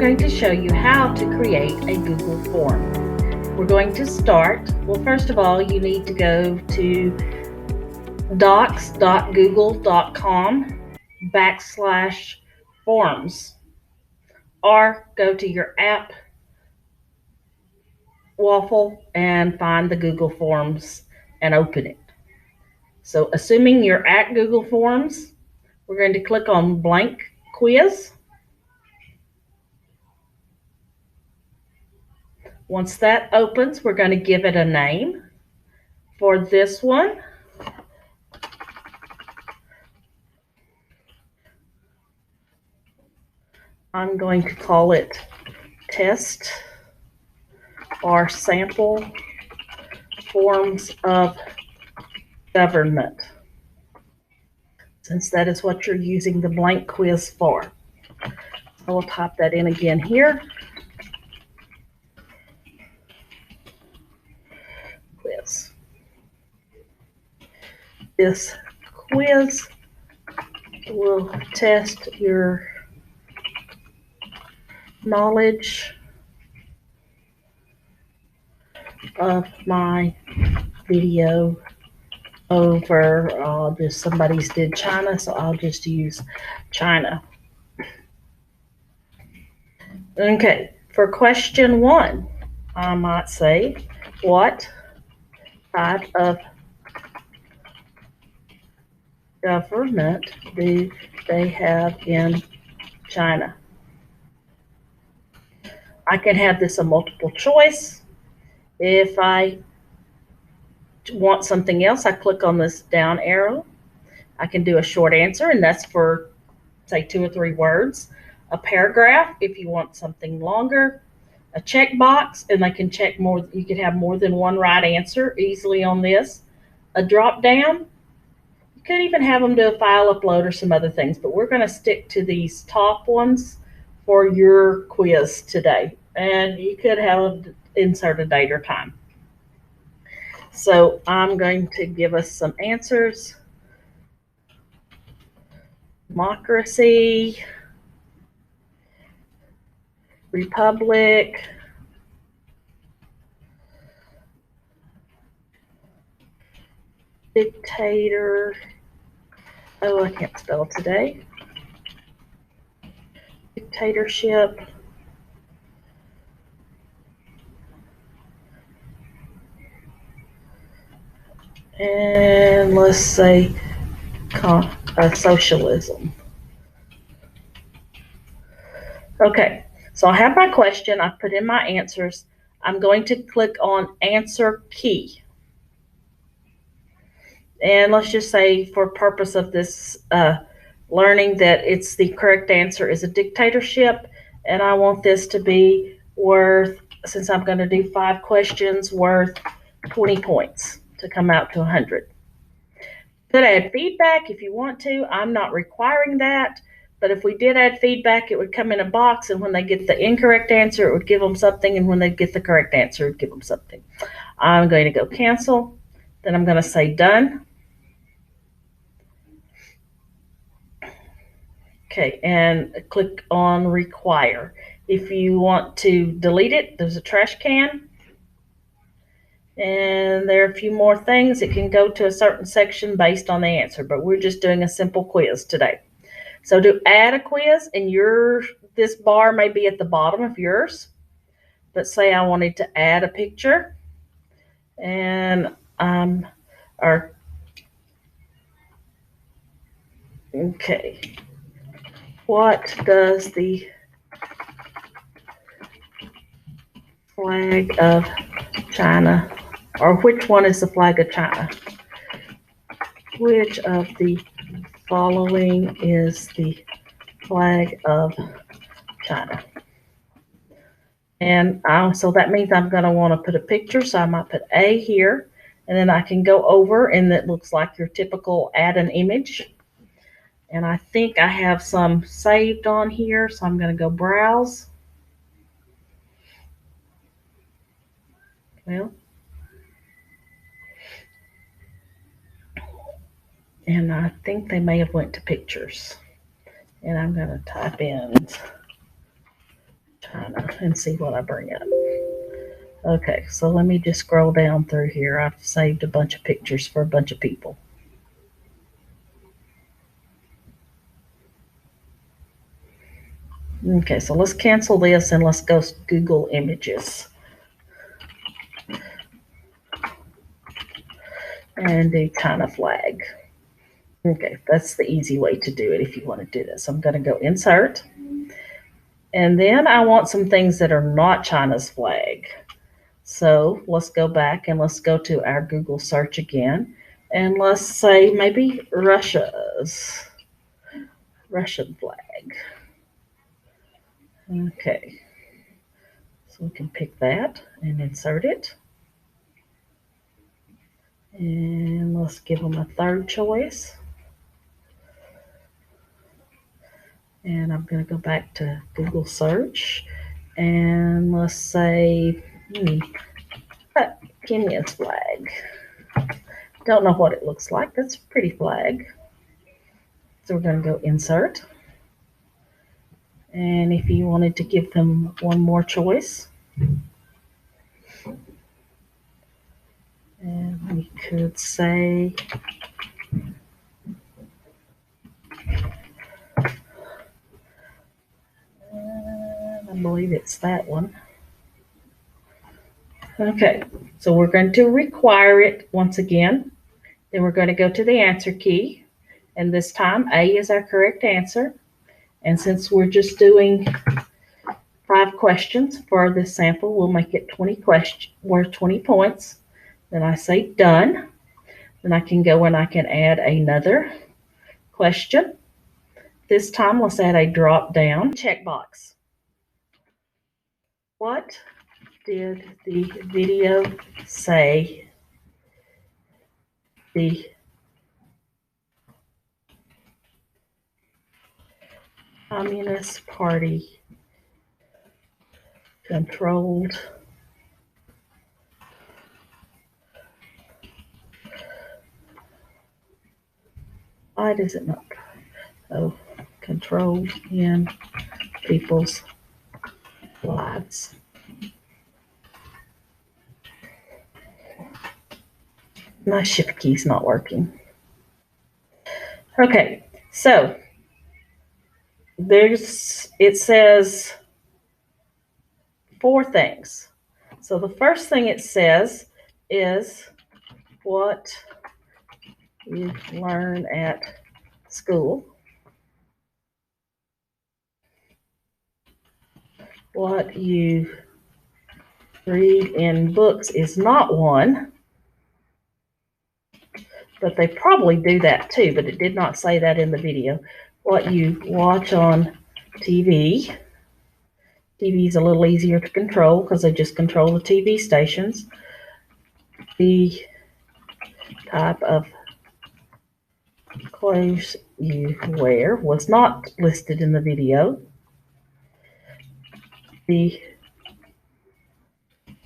going to show you how to create a Google form. We're going to start, well, first of all, you need to go to docs.google.com/forms, or go to your app waffle and find the Google Forms and open it. So assuming you're at Google Forms, we're going to click on blank quiz. Once that opens, we're going to give it a name. For this one, I'm going to call it test or sample forms of government, since that is what you're using the blank quiz for. I will type that in again here. Quiz. This quiz will test your knowledge of my video over just somebody's did China, so I'll just use China. Okay, for question 1, I might say, what type of government do they have in China? I can have this a multiple choice. If I want something else, I click on this down arrow. I can do a short answer, and that's for, say, 2 or 3 words. A paragraph if you want something longer. A checkbox, and I can check more. You can have more than one right answer easily on this. A drop down. You could even have them do a file upload or some other things, but we're going to stick to these top ones for your quiz today. And you could have insert a date or time. So I'm going to give us some answers. Democracy, republic, dictator. Oh, I can't spell today. Dictatorship. And let's say socialism. Okay, so I have my question. I've put in my answers. I'm going to click on answer key. And let's just say, for purpose of this learning, that it's the correct answer is a dictatorship. And I want this to be worth, since I'm going to do 5 questions, worth 20 points to come out to 100. Could add feedback if you want to. I'm not requiring that, but if we did add feedback, it would come in a box, and when they get the incorrect answer, it would give them something, and when they get the correct answer, it would give them something. I'm going to go cancel. Then I'm going to say done. Okay, and click on require. If you want to delete it, there's a trash can. And there are a few more things. It can go to a certain section based on the answer, but we're just doing a simple quiz today. So to add a quiz, and this bar may be at the bottom of yours, but say I wanted to add a picture, and okay, what does the flag of China, or which one is the flag of China? Which of the following is the flag of China? And so that means I'm going to want to put a picture, so I might put A here, and then I can go over, and it looks like your typical add an image. And I think I have some saved on here, so I'm going to go browse. Well, and I think they may have went to pictures. And I'm going to type in China and see what I bring up. Okay, so let me just scroll down through here. I've saved a bunch of pictures for a bunch of people. Okay, so let's cancel this and let's go Google Images. And do China flag. Okay, that's the easy way to do it if you want to do this. I'm going to go Insert. And then I want some things that are not China's flag. So let's go back and let's go to our Google search again. And let's say maybe Russian flag. Okay, so we can pick that and insert it. And let's give them a third choice. And I'm going to go back to Google search. And let's say Kenya's flag. Don't know what it looks like. That's a pretty flag. So we're going to go insert. And if you wanted to give them one more choice, and we could say I believe it's that one. Okay, so we're going to require it once again. Then we're going to go to the answer key. And this time A is our correct answer. And since we're just doing 5 questions for this sample, we'll make it 20 questions worth 20 points. Then I say done. Then I can go and I can add another question. This time let's add a drop down checkbox. What did the video say the Communist Party controlled why does it not controlled in people's lives? My shift key's not working. Okay, so it says 4 things. So the first thing it says is what you learn at school. What you read in books is not one. But they probably do that too, but it did not say that in the video. What you watch on TV. TV is a little easier to control because they just control the TV stations. The type of clothes you wear was not listed in the video. The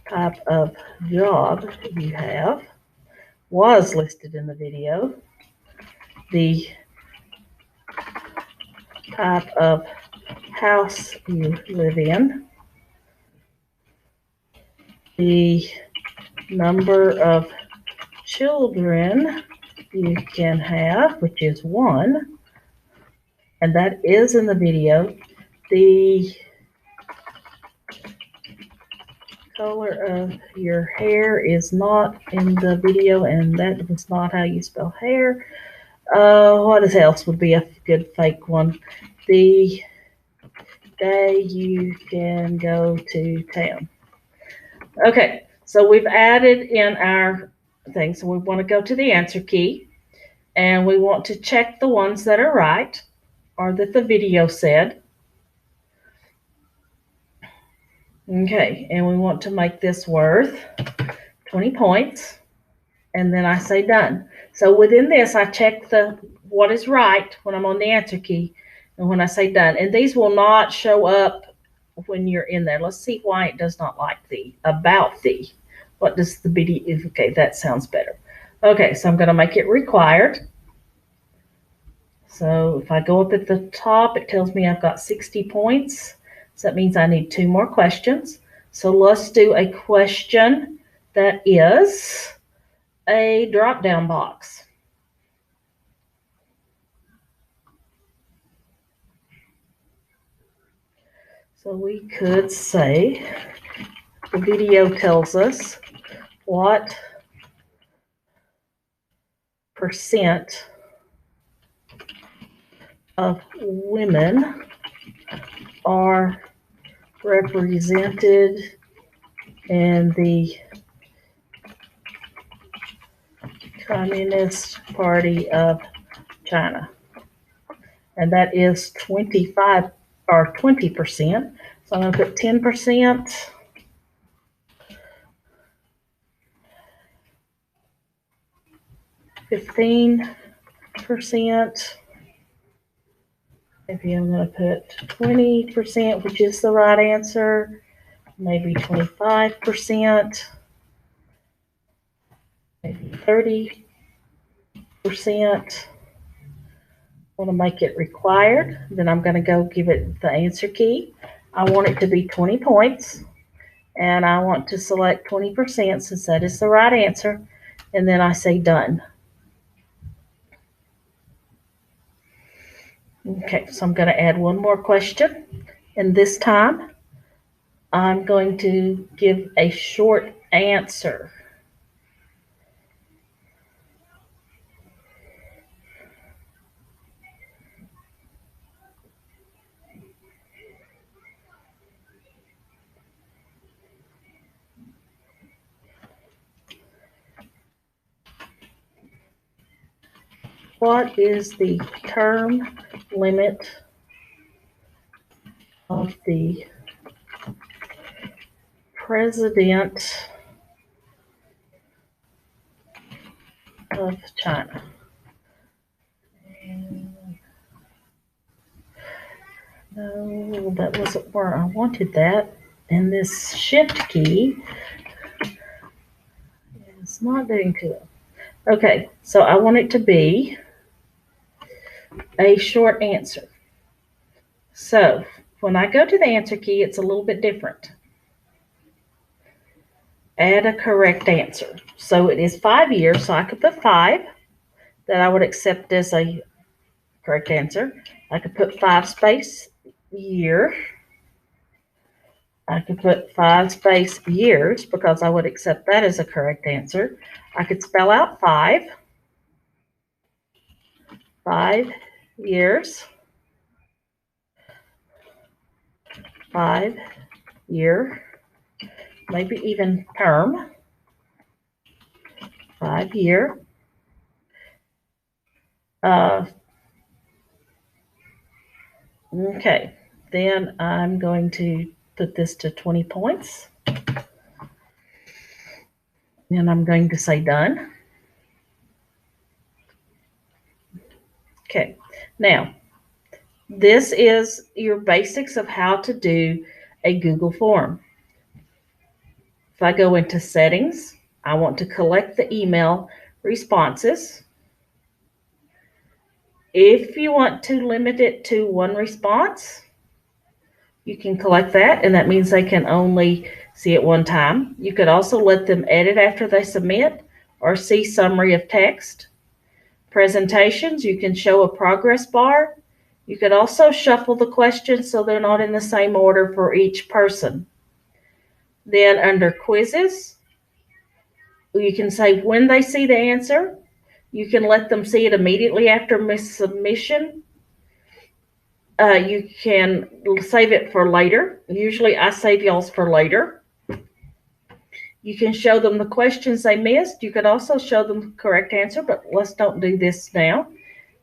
type of job you have was listed in the video. The type of house you live in. The number of children you can have, which is 1, and that is in the video. The color of your hair is not in the video, and that was not how you spell hair. What else would be a good fake one? The day you can go to town. Okay, so we've added in our thing. So we want to go to the answer key, and we want to check the ones that are right or that the video said. Okay, and we want to make this worth 20 points, and then I say done. So within this, I check what is right when I'm on the answer key, and when I say done. And these will not show up when you're in there. Let's see why it does not like the about the. What does the video? Okay, that sounds better. Okay, so I'm going to make it required. So if I go up at the top, it tells me I've got 60 points. So that means I need 2 more questions. So let's do a question that is a drop-down box. So we could say the video tells us what percent of women are represented in the Communist Party of China. And that is 25 or 20%. So I'm going to put 10%, 15%. Maybe I'm going to put 20%, which is the right answer. Maybe 25%. Maybe 30%. I want to make it required. Then I'm going to go give it the answer key. I want it to be 20 points. And I want to select 20% since that is the right answer. And then I say done. Okay, so I'm going to add one more question. And this time, I'm going to give a short answer. What is the term limit of the President of China? No, that wasn't where I wanted that. And this shift key is not doing to it. Okay, so I want it to be a short answer. So when I go to the answer key, it's a little bit different. Add a correct answer. So it is 5 years, so I could put 5 that I would accept as a correct answer. I could put 5 space year. I could put 5 space years because I would accept that as a correct answer. I could spell out 5 years, 5 year, maybe even term, 5 year. Okay, then I'm going to put this to 20 points. And I'm going to say done. Okay, now this is your basics of how to do a Google form. If I go into settings, I want to collect the email responses. If you want to limit it to 1 response, you can collect that, and that means they can only see it 1 time. You could also let them edit after they submit or see summary of text. Presentations, you can show a progress bar. You could also shuffle the questions so they're not in the same order for each person. Then under quizzes, you can say when they see the answer. You can let them see it immediately after submission. You can save it for later. Usually I save y'all's for later. You can show them the questions they missed. You could also show them the correct answer, but let's don't do this now.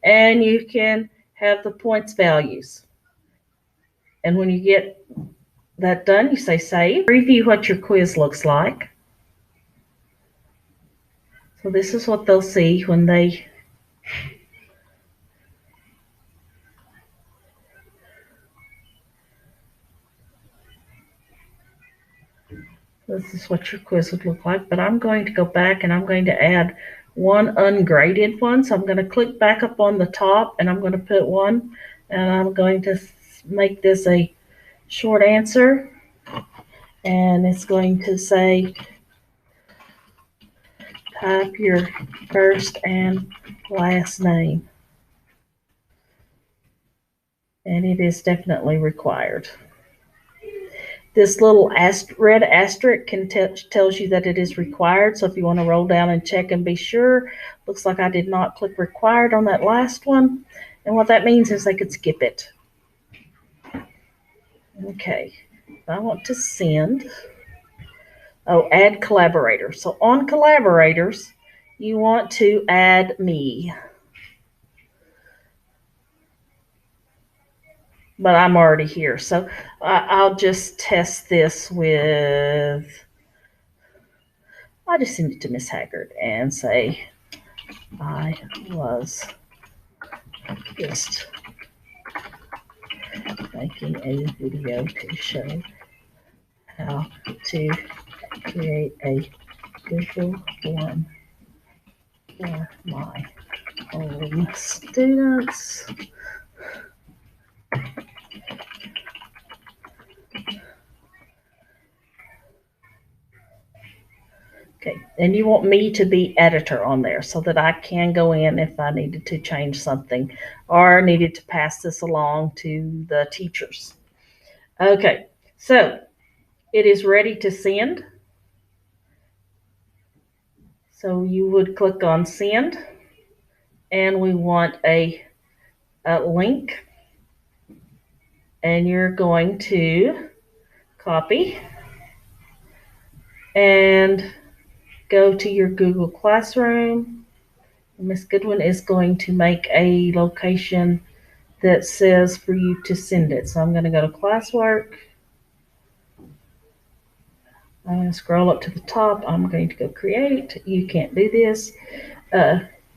And you can have the points values. And when you get that done, you say save. Preview what your quiz looks like. So this is what they'll see when they this is what your quiz would look like. But I'm going to go back and I'm going to add one ungraded one. So I'm going to click back up on the top and I'm going to put one, and I'm going to make this a short answer, and it's going to say type your first and last name. And it is definitely required. This little red asterisk tells you that it is required. So if you want to roll down and check and be sure, looks like I did not click required on that last one. And what that means is they could skip it. Okay, I want to send. Oh, add collaborator. So on collaborators, you want to add me. But I'm already here. So I'll just test this with, I'll just send it to Miss Haggard and say, I was just making a video to show how to create a Google form for my home students. Okay, and you want me to be editor on there so that I can go in if I needed to change something or needed to pass this along to the teachers. Okay, so it is ready to send. So you would click on send, and we want a link, and you're going to copy and go to your Google Classroom. Miss Goodwin is going to make a location that says for you to send it. So I'm going to go to classwork. I'm going to scroll up to the top. I'm going to go create. You can't do this.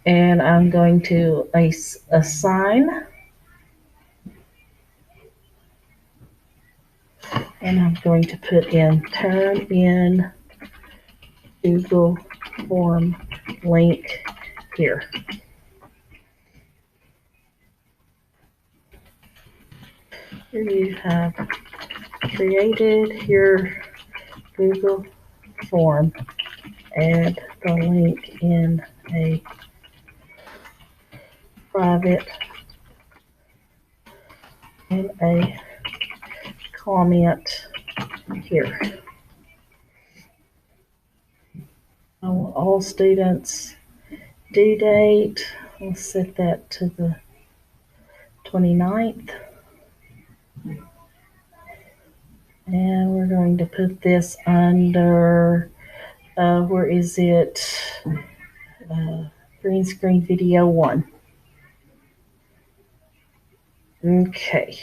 And I'm going to assign. And I'm going to put in turn in Google form link here. Here you have created your Google form. Add the link in a private in a comment here. All students due date. We'll set that to the 29th. And we're going to put this under, where is it? Green screen video 1. Okay.